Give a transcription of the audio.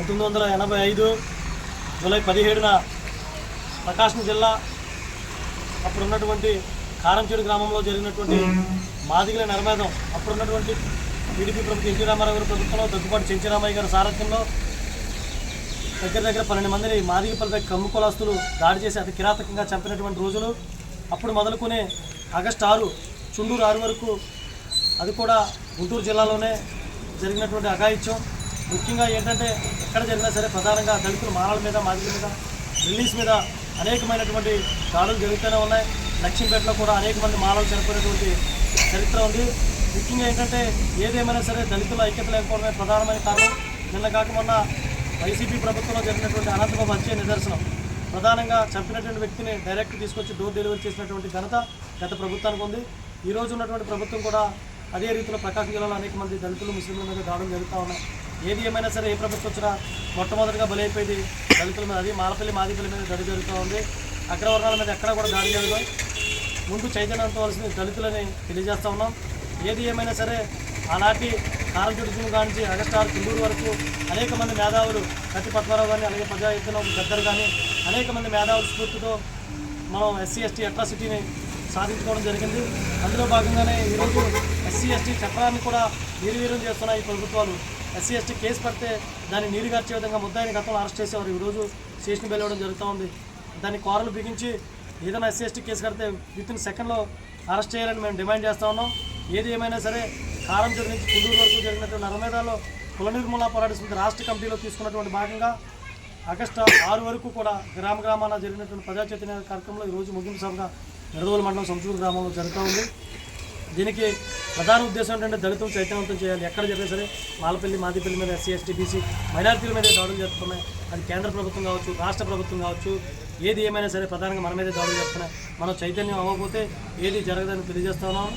1985 July 17న ప్రకాశం జిల్లా అప్పుడున్నటువంటి కారంచేడు గ్రామంలో జరిగినటువంటి మాదిగల నిర్మాదం అప్పుడున్నటువంటి టీడీపీ ప్రభుత్వం ఎన్టీ రామారావు గారి ప్రభుత్వంలో దగ్గుబాటి చెంచిరామయ్య గారి సారథ్యంలో దగ్గర 12 మందిని మాదిగపల్లిపై కమ్ము కులస్తులు దాడి చేసి అతి కిరాతకంగా చంపినటువంటి రోజులు. అప్పుడు మొదలుకొని ఆగస్టు 6 చుండూరు 6 వరకు, అది కూడా గుంటూరు జిల్లాలోనే జరిగినటువంటి అఘాయిత్యం. ముఖ్యంగా ఏంటంటే ఎక్కడ జరిగినా సరే ప్రధానంగా దళితుల మానవుల మీద, మాదిగల మీద, రిలీజ్ మీద అనేకమైనటువంటి దాడులు జరుగుతూనే ఉన్నాయి. లక్ష్మీపేటలో కూడా అనేక మంది మానవులు చనిపోయినటువంటి చరిత్ర ఉంది. ముఖ్యంగా ఏంటంటే ఏదేమైనా సరే దళితుల ఐక్యత లేకపోవడమే ప్రధానమైన కారణం. నిన్న కాక మొన్న వైసీపీ ప్రభుత్వంలో జరిగినటువంటి అనంతబాబు హత్య నిదర్శనం. ప్రధానంగా చంపినటువంటి వ్యక్తిని డైరెక్ట్ తీసుకొచ్చి డోర్ డెలివరీ చేసినటువంటి ఘనత గత ప్రభుత్వానికి ఉంది. ఈరోజు ఉన్నటువంటి ప్రభుత్వం కూడా అదే రీతిలో ప్రకాశం జిల్లాలో అనేక మంది దళితులు, ముస్లింల మీద దాడులు జరుగుతూ ఉన్నాయి. ఏది ఏమైనా సరే ఏ ప్రభుత్వం వచ్చినా మొట్టమొదటిగా బలైపోయేది దళితుల మీద. అది మాలపల్లి, మాదిపల్లి మీద దాడి జరుగుతూ ఉంది. అగ్రవర్ణాల మీద ఎక్కడా కూడా దాడి జరగదు. ముందు చైతన్యవంతవలసిన దళితులని తెలియజేస్తూ ఉన్నాం. ఏది ఏమైనా సరే ఆనాటి కారంచేడు కానించి ఆగస్టు 6 చుండూరు వరకు అనేక మంది మేధావులు, కత్తి పద్మారావు కానీ, అలాగే ప్రజాయుద్ధంలో పెద్దలు కానీ అనేక మంది మేధావుల స్ఫూర్తితో మనం SC/ST అట్రాసిటీని సాధించుకోవడం జరిగింది. అందులో భాగంగానే ఈరోజు SC/ST చట్టాన్ని కూడా నిర్వీర్యం చేస్తున్న ఈ ప్రభుత్వాలు. SC/ST కేసు పడితే దాన్ని నీరుగార్చే విధంగా ముద్దాయిని గతంలో అరెస్ట్ చేసేవారు. ఈరోజు స్టేషన్ బెల్ ఇవ్వడం జరుగుతూ ఉంది. దాన్ని కోరలు బిగించి ఏదైనా SC/ST కేసు కడితే వితిన్ సెకండ్లో అరెస్ట్ చేయాలని మేము డిమాండ్ చేస్తూ ఉన్నాం. ఏది ఏమైనా సరే కారంచేడు నుంచి చుండూరు వరకు జరిగినటువంటి నరమేధాల్లో కుల నిర్మూలన పోరాట సమితి రాష్ట్ర కమిటీలో తీసుకున్నటువంటి భాగంగా ఆగస్టు 6 వరకు కూడా గ్రామాన జరిగినటువంటి ప్రజా చైతన్య కార్యక్రమంలో ఈరోజు ముగింపు సభగా నిడదవోలు మండలం సంచూరు గ్రామంలో జరుగుతూ ఉంది. దీనికి ప్రధాన ఉద్దేశం ఏంటంటే దళితులు చైతన్యవంతం చేయాలి. ఎక్కడ జరిగినా సరే మాలపల్లి, మాదిపల్లి మీద SC/ST, BC మైనారిటీల మీద దాడులు జరుగుతున్నాయి. అది కేంద్ర ప్రభుత్వం కావచ్చు, రాష్ట్ర ప్రభుత్వం కావచ్చు, ఏది ఏమైనా సరే ప్రధానంగా మన మీదే దాడులు జరుగుతున్నాయి. మనం చైతన్యం అవ్వకపోతే ఏది జరగదని తెలియజేస్తున్నాం.